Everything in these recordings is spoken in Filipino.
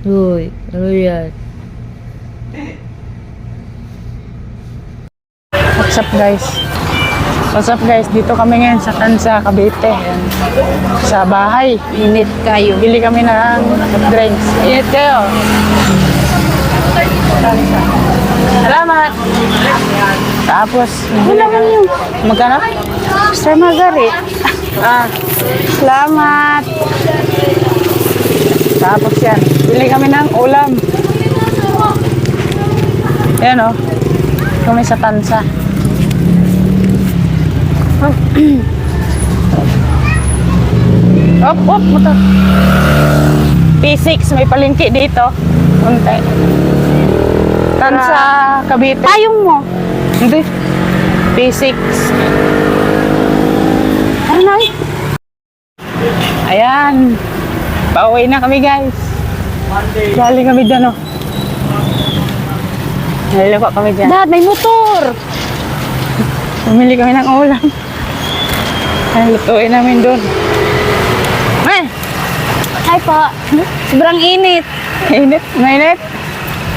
Uy, ano yan? What's up guys? What's up guys? Dito kami ngayon sa Tansa, Cavite. Ayan. Sa bahay. Init kayo. Bili kami ng drinks. Init kayo. Tansa. Salamat! Tapos, wala man yung magkano? Sir Margaret. Salamat! Tapos yan, bili kami ng ulam. Ayan o. Kami sa Tansa. Op, motor. P6, may palengke dito. Unti. Tansa, Cavite. Payong mo. Hindi. P6. Ano na? Ayan. Pauwi na kami guys. Galing kami dyan o. Naliloko kami dyan. Dad, may motor. Bumili kami ng ulam. Ay, lutuin namin doon. Hi po. Sobrang init. Init? Mainit?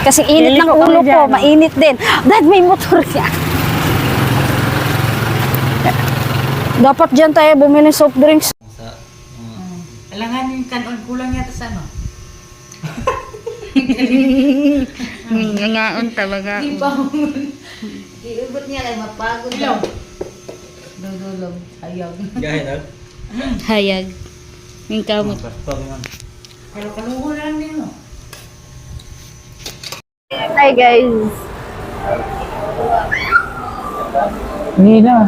Kasi init ng Liliko kami ulo ko. dyan. Mainit din. Dad, may motor siya. Dapat dyan tayo bumili ng soft drinks. Kailangan yung kanon kulang yata sa ano. Ngaon talaga. Iubot niya ay mapagod. Ilaw. Dudulog. Hayag. Hayag. Yung kamot. Pero kaluho lang din mo. Hi guys. Hindi na.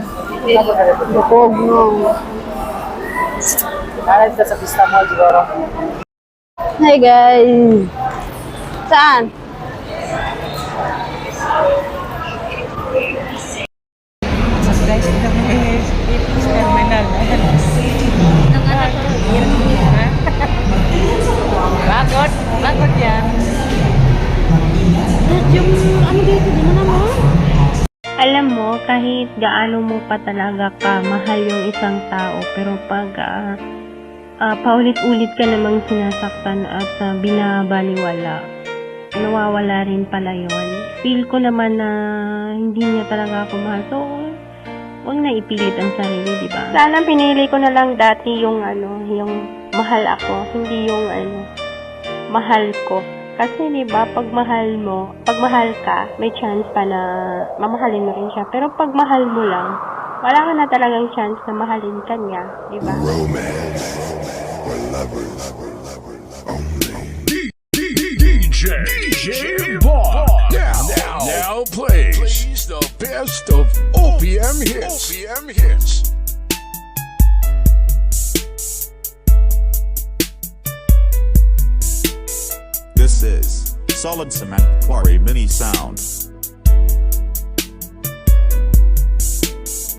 Bukog no. Aral ka sa pista mo, siguro. Hi guys. Saan? Guys, kami sa terminal. Bakot? Bakot yan. Yung ano dito, di mo naman? Alam mo, kahit gaano mo pa talaga kamahal yung isang tao, pero pag paulit-ulit ka namang sinasaktan at binabaliwala, nawawala rin pala yun. Feel ko naman na hindi niya talaga ako mahal. So, huwag na ipilit ang sarili, di ba? Sana pinili ko na lang dati yung yung mahal ako, hindi yung mahal ko. Kasi di ba, pag mahal ka, may chance pa na mamahalin mo rin siya. Pero pag mahal mo lang, wala ka na talagang chance na mahalin ka niya, di ba? DJ Bob. Now plays the best of OPM hits. This is Solid Cement Quarry Mini Sound.